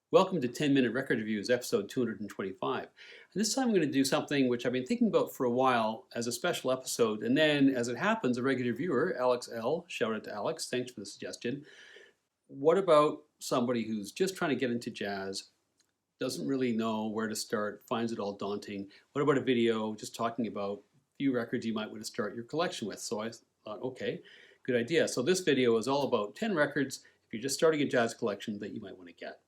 Welcome to 10-Minute Record Reviews, episode 225. And this time I'm going to do something which I've been thinking about for a while as a special episode, and then, as it happens, a regular viewer, Alex L., shout out to Alex, thanks for the suggestion. What about somebody who's just trying to get into jazz, doesn't really know where to start, finds it all daunting? What about a video just talking about a few records you might want to start your collection with? So I thought, okay, good idea. So this video is all about 10 records, if you're just starting a jazz collection, that you might want to get.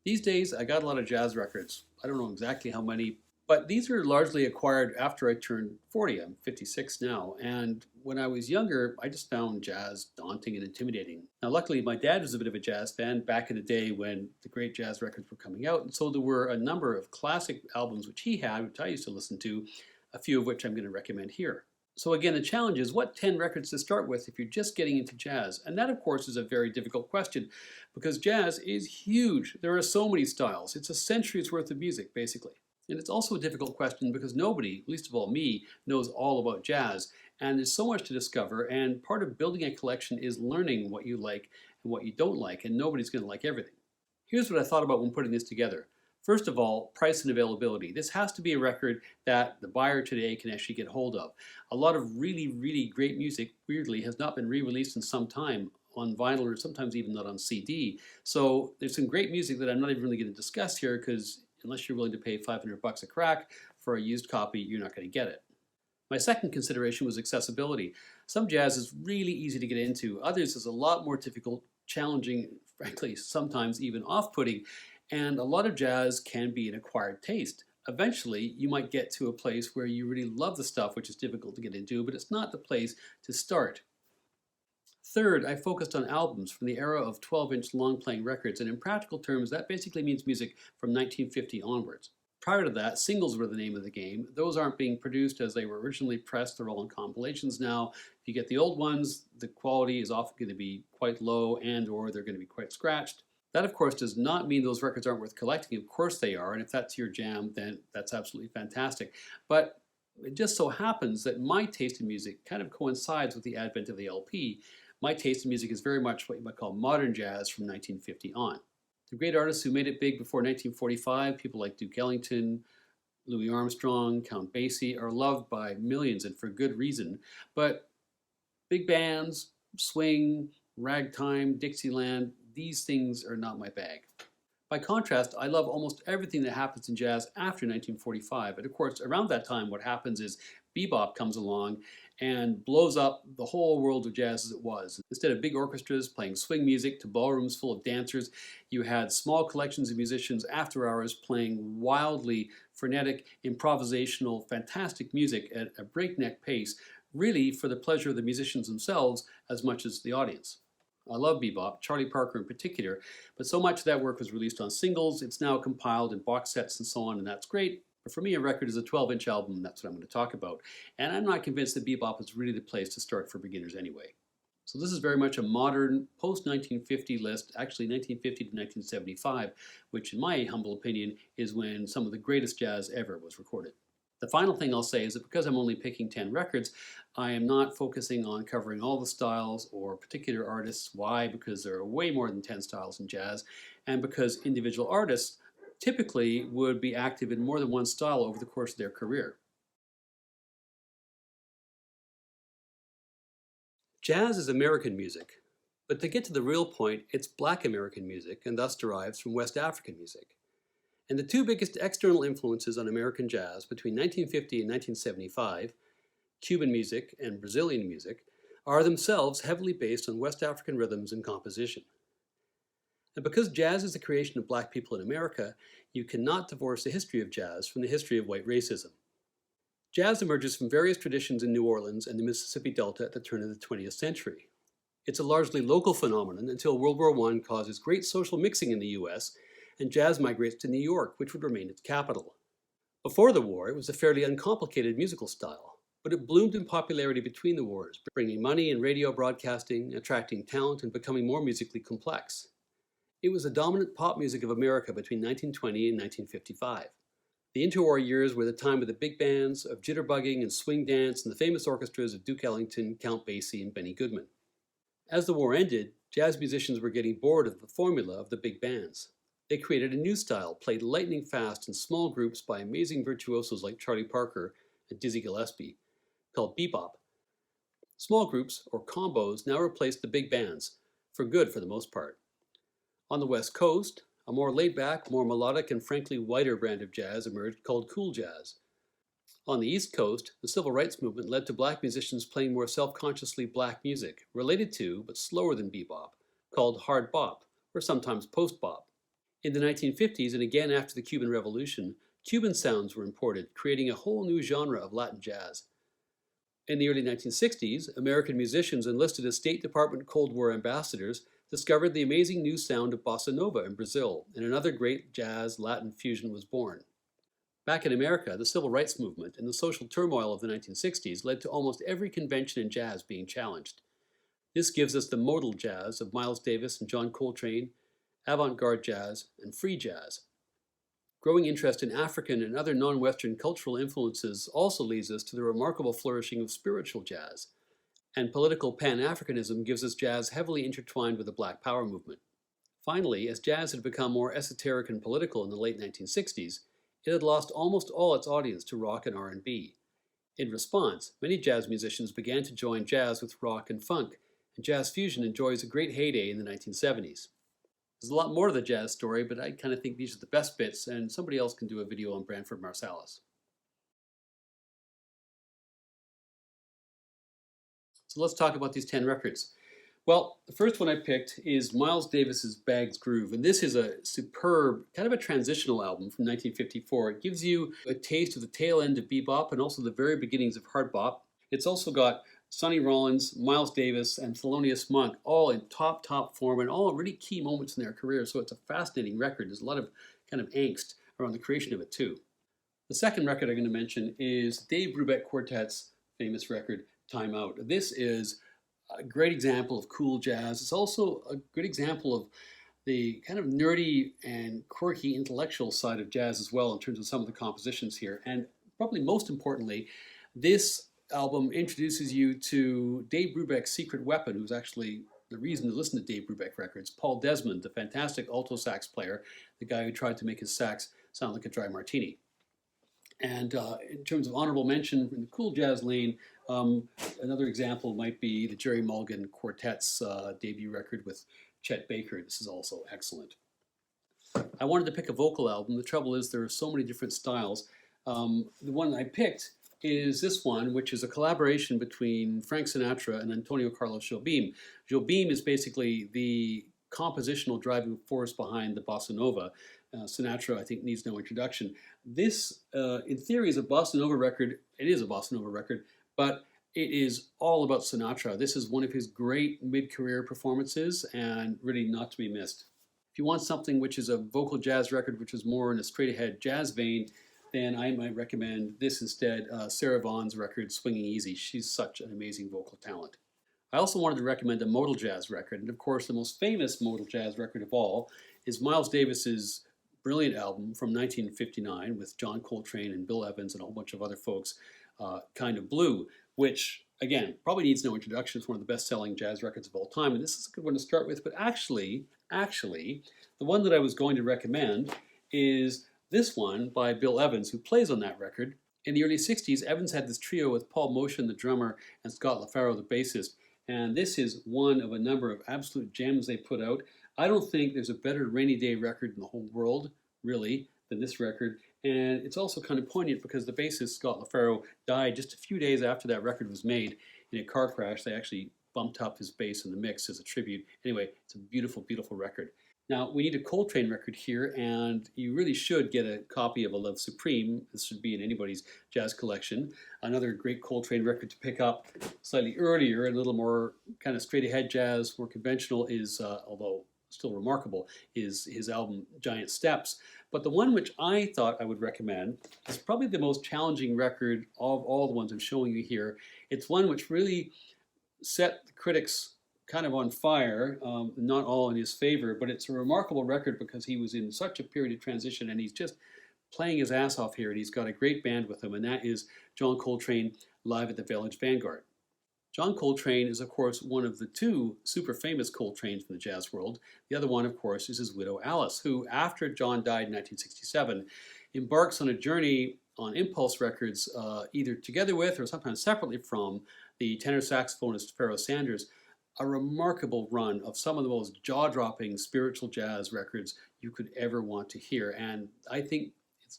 These days, I got a lot of jazz records. I don't know exactly how many, but these are largely acquired after I turned 40. I'm 56 now, and when I was younger, I just found jazz daunting and intimidating. Now, luckily, my dad was a bit of a jazz fan back in the day when the great jazz records were coming out, and so there were a number of classic albums which he had, which I used to listen to, a few of which I'm going to recommend here. So again, the challenge is what 10 records to start with if you're just getting into jazz? And that, of course, is a very difficult question because jazz is huge. There are so many styles. It's a century's worth of music, basically. And it's also a difficult question because nobody, least of all me, knows all about jazz. And there's so much to discover. And part of building a collection is learning what you like and what you don't like. And nobody's going to like everything. Here's what I thought about when putting this together. First of all, price and availability. This has to be a record that the buyer today can actually get hold of. A lot of really great music, weirdly, has not been re-released in some time on vinyl or sometimes even not on CD. So there's some great music that I'm not even really going to discuss here because unless you're willing to pay $500 a crack for a used copy, you're not going to get it. My second consideration was accessibility. Some jazz is really easy to get into. Others is a lot more difficult, challenging, frankly, sometimes even off-putting. And a lot of jazz can be an acquired taste. Eventually, you might get to a place where you really love the stuff, which is difficult to get into, but it's not the place to start. Third, I focused on albums from the era of 12-inch long-playing records, and in practical terms, that basically means music from 1950 onwards. Prior to that, singles were the name of the game. Those aren't being produced as they were originally pressed. They're all in compilations now. If you get the old ones, the quality is often going to be quite low and or they're going to be quite scratched. That, of course, does not mean those records aren't worth collecting. Of course they are, and if that's your jam, then that's absolutely fantastic. But it just so happens that my taste in music kind of coincides with the advent of the LP. My taste in music is very much what you might call modern jazz from 1950 on. The great artists who made it big before 1945, people like Duke Ellington, Louis Armstrong, Count Basie, are loved by millions and for good reason. But big bands, swing, ragtime, Dixieland, these things are not my bag. By contrast, I love almost everything that happens in jazz after 1945. And of course, around that time, what happens is bebop comes along and blows up the whole world of jazz as it was. Instead of big orchestras playing swing music to ballrooms full of dancers, you had small collections of musicians after hours playing wildly frenetic, improvisational, fantastic music at a breakneck pace, really for the pleasure of the musicians themselves as much as the audience. I love bebop, Charlie Parker in particular, but so much of that work was released on singles. It's now compiled in box sets and so on, and that's great. But for me, a record is a 12-inch album, and that's what I'm going to talk about. And I'm not convinced that bebop is really the place to start for beginners anyway. So this is very much a modern, post-1950 list, actually 1950 to 1975, which in my humble opinion is when some of the greatest jazz ever was recorded. The final thing I'll say is that because I'm only picking 10 records, I am not focusing on covering all the styles or particular artists. Why? Because there are way more than 10 styles in jazz, and because individual artists typically would be active in more than one style over the course of their career. Jazz is American music, but to get to the real point, it's Black American music and thus derives from West African music. And the two biggest external influences on American jazz between 1950 and 1975, Cuban music and Brazilian music, are themselves heavily based on West African rhythms and composition. And because jazz is the creation of black people in America, you cannot divorce the history of jazz from the history of white racism. Jazz emerges from various traditions in New Orleans and the Mississippi Delta at the turn of the 20th century. It's a largely local phenomenon until World War I causes great social mixing in the US, and jazz migrates to New York, which would remain its capital. Before the war, it was a fairly uncomplicated musical style, but it bloomed in popularity between the wars, bringing money and radio broadcasting, attracting talent, and becoming more musically complex. It was the dominant pop music of America between 1920 and 1955. The interwar years were the time of the big bands, of jitterbugging and swing dance, and the famous orchestras of Duke Ellington, Count Basie, and Benny Goodman. As the war ended, jazz musicians were getting bored of the formula of the big bands. They created a new style, played lightning fast in small groups by amazing virtuosos like Charlie Parker and Dizzy Gillespie, called bebop. Small groups, or combos, now replaced the big bands, for good for the most part. On the West Coast, a more laid-back, more melodic, and frankly whiter brand of jazz emerged called cool jazz. On the East Coast, the civil rights movement led to black musicians playing more self-consciously black music, related to, but slower than bebop, called hard bop, or sometimes post-bop. In the 1950s, and again after the Cuban Revolution, Cuban sounds were imported, creating a whole new genre of Latin jazz. In the early 1960s, American musicians enlisted as State Department Cold War ambassadors discovered the amazing new sound of bossa nova in Brazil, and another great jazz-Latin fusion was born. Back in America, the civil rights movement and the social turmoil of the 1960s led to almost every convention in jazz being challenged. This gives us the modal jazz of Miles Davis and John Coltrane, avant-garde jazz, and free jazz. Growing interest in African and other non-Western cultural influences also leads us to the remarkable flourishing of spiritual jazz, and political Pan-Africanism gives us jazz heavily intertwined with the Black Power movement. Finally, as jazz had become more esoteric and political in the late 1960s, it had lost almost all its audience to rock and R&B. In response, many jazz musicians began to join jazz with rock and funk, and jazz fusion enjoys a great heyday in the 1970s. There's a lot more to the jazz story, but I kind of think these are the best bits, and somebody else can do a video on Branford Marsalis. So let's talk about these 10 records. Well, the first one I picked is Miles Davis's Bag's Groove, and this is a superb, kind of a transitional album from 1954. It gives you a taste of the tail end of bebop and also the very beginnings of hard bop. It's also got Sonny Rollins, Miles Davis, and Thelonious Monk all in top form and all really key moments in their career, so it's a fascinating record. There's a lot of kind of angst around the creation of it too. The second record I'm going to mention is Dave Brubeck Quartet's famous record, Time Out. This is a great example of cool jazz. It's also a good example of the kind of nerdy and quirky intellectual side of jazz as well in terms of some of the compositions here. And probably most importantly, this album introduces you to Dave Brubeck's secret weapon, who's actually the reason to listen to Dave Brubeck records, Paul Desmond, the fantastic alto sax player, the guy who tried to make his sax sound like a dry martini. And in terms of honorable mention in the cool jazz lane, another example might be the Gerry Mulligan Quartet's debut record with Chet Baker. This is also excellent. I wanted to pick a vocal album. The trouble is there are so many different styles. The one I picked is this one, which is a collaboration between Frank Sinatra and Antonio Carlos Jobim. Jobim is basically the compositional driving force behind the bossa nova. Sinatra, I think, needs no introduction. This, in theory, is a bossa nova record. It is a bossa nova record, but it is all about Sinatra. This is one of his great mid-career performances and really not to be missed. If you want something which is a vocal jazz record, which is more in a straight-ahead jazz vein, then I might recommend this instead, Sarah Vaughan's record, Swingin' Easy. She's such an amazing vocal talent. I also wanted to recommend a modal jazz record, and of course the most famous modal jazz record of all is Miles Davis's brilliant album from 1959 with John Coltrane and Bill Evans and a whole bunch of other folks, Kind of Blue, which, again, probably needs no introduction. It's one of the best-selling jazz records of all time, and this is a good one to start with. But actually, the one that I was going to recommend is this one by Bill Evans, who plays on that record. In the early 60s, Evans had this trio with Paul Motian, the drummer, and Scott LaFaro, the bassist, and this is one of a number of absolute gems they put out. I don't think there's a better rainy day record in the whole world, really, than this record. And it's also kind of poignant because the bassist, Scott LaFaro, died just a few days after that record was made in a car crash. They actually bumped up his bass in the mix as a tribute. Anyway, it's a beautiful, beautiful record. Now, we need a Coltrane record here, and you really should get a copy of A Love Supreme. This should be in anybody's jazz collection. Another great Coltrane record to pick up slightly earlier, and a little more kind of straight-ahead jazz, more conventional is, although still remarkable, is his album Giant Steps. But the one which I thought I would recommend is probably the most challenging record of all the ones I'm showing you here. It's one which really set the critics kind of on fire, not all in his favor, but it's a remarkable record because he was in such a period of transition and he's just playing his ass off here, and he's got a great band with him, and that is John Coltrane live at the Village Vanguard. John Coltrane is, of course, one of the two super famous Coltranes in the jazz world. The other one, of course, is his widow Alice, who, after John died in 1967, embarks on a journey on Impulse Records, either together with or sometimes separately from the tenor saxophonist Pharoah Sanders, a remarkable run of some of the most jaw-dropping spiritual jazz records you could ever want to hear. And I think,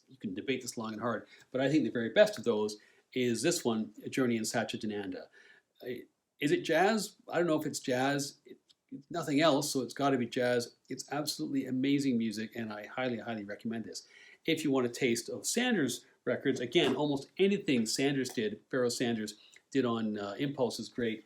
you can debate this long and hard, but I think the very best of those is this one, A Journey in Satchidananda. Is it jazz? I don't know if it's jazz. It's nothing else, so it's got to be jazz. It's absolutely amazing music, and I highly, highly recommend this. If you want a taste of Sanders records, again, almost anything Sanders did, Pharoah Sanders did on Impulse is great.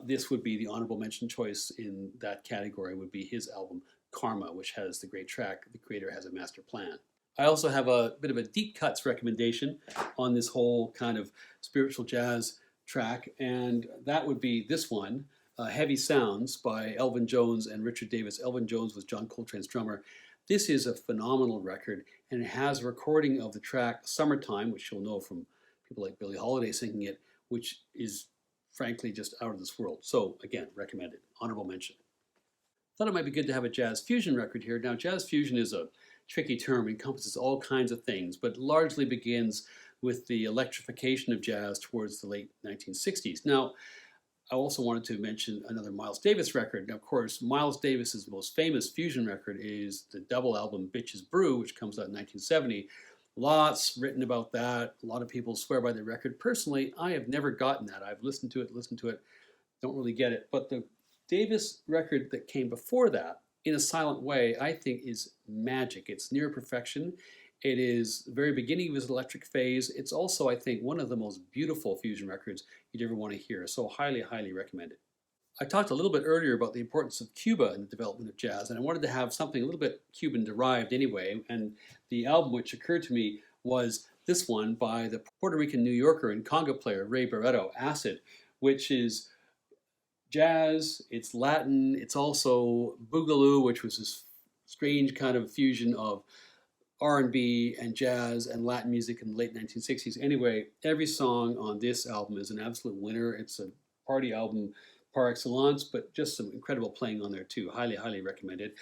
This would be the honorable mention choice in that category, would be his album Karma, which has the great track, The Creator Has a Master Plan. I also have a bit of a deep cuts recommendation on this whole kind of spiritual jazz track, and that would be this one, Heavy Sounds by Elvin Jones and Richard Davis. Elvin Jones was John Coltrane's drummer. This is a phenomenal record, and it has a recording of the track Summertime, which you'll know from people like Billie Holiday singing it, which is frankly just out of this world. So again, recommended, honorable mention. Thought it might be good to have a jazz fusion record here. Now, jazz fusion is a tricky term, encompasses all kinds of things, but largely begins with the electrification of jazz towards the late 1960s. Now, I also wanted to mention another Miles Davis record. Now, of course, Miles Davis's most famous fusion record is the double album Bitches Brew, which comes out in 1970. Lots written about that. A lot of people swear by the record. Personally, I have never gotten that. I've listened to it, don't really get it. But the Davis record that came before that, In a Silent Way, I think is magic. It's near perfection. It is the very beginning of his electric phase. It's also, I think, one of the most beautiful fusion records you'd ever want to hear. So highly, highly recommend it. I talked a little bit earlier about the importance of Cuba in the development of jazz, and I wanted to have something a little bit Cuban derived anyway. And the album which occurred to me was this one by the Puerto Rican New Yorker and conga player Ray Barretto, Acid, which is jazz, it's Latin, it's also boogaloo, which was this strange kind of fusion of R&B and jazz and Latin music in the late 1960s. Anyway, every song on this album is an absolute winner. It's a party album par excellence, but just some incredible playing on there too. Highly, highly recommended.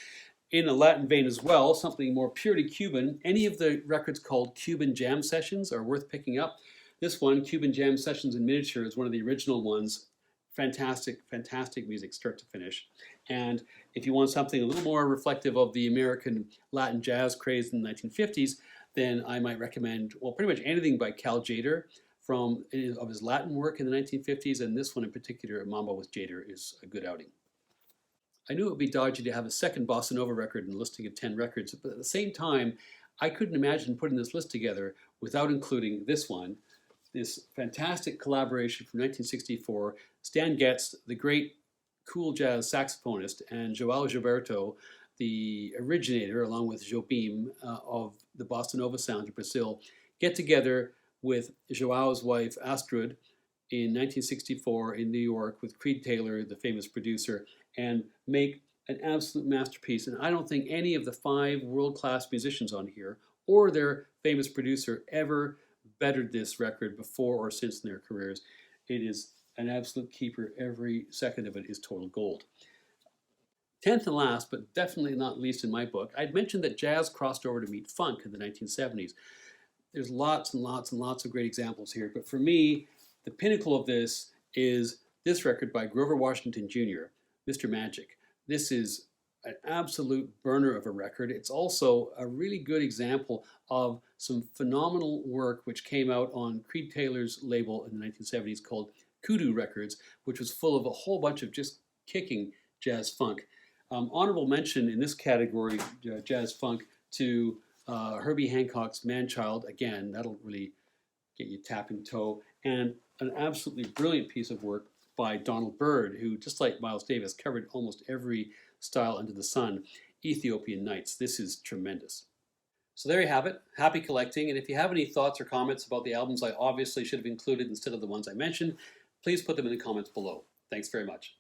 In a Latin vein as well, something more purely Cuban, any of the records called Cuban Jam Sessions are worth picking up. This one, Cuban Jam Sessions in Miniature, is one of the original ones. Fantastic, fantastic music, start to finish. And if you want something a little more reflective of the American Latin jazz craze in the 1950s, then I might recommend, well, pretty much anything by Tjader of his Latin work in the 1950s, and this one in particular, Mambo with Tjader, is a good outing. I knew it would be dodgy to have a second bossa nova record in the listing of 10 records, but at the same time, I couldn't imagine putting this list together without including this one, this fantastic collaboration from 1964, Stan Getz, the great cool jazz saxophonist, and João Gilberto, the originator, along with Jobim, of the bossa nova sound in Brazil, get together with João's wife Astrid in 1964 in New York with Creed Taylor, the famous producer, and make an absolute masterpiece. And I don't think any of the 5 world-class musicians on here or their famous producer ever bettered this record before or since in their careers. It is an absolute keeper. Every second of it is total gold. 10th and last, but definitely not least in my book, I'd mentioned that jazz crossed over to meet funk in the 1970s. There's lots and lots and lots of great examples here, but for me, the pinnacle of this is this record by Grover Washington Jr., Mr. Magic. This is an absolute burner of a record. It's also a really good example of some phenomenal work which came out on Creed Taylor's label in the 1970s called Kudu Records, which was full of a whole bunch of just kicking jazz funk. Honorable mention in this category, jazz funk, to Herbie Hancock's Man-Child. Again, that'll really get you tapping toe. And an absolutely brilliant piece of work by Donald Byrd, who, just like Miles Davis, covered almost every style under the sun. Ethiopian Nights. This is tremendous. So there you have it. Happy collecting. And if you have any thoughts or comments about the albums I obviously should have included instead of the ones I mentioned, please put them in the comments below. Thanks very much.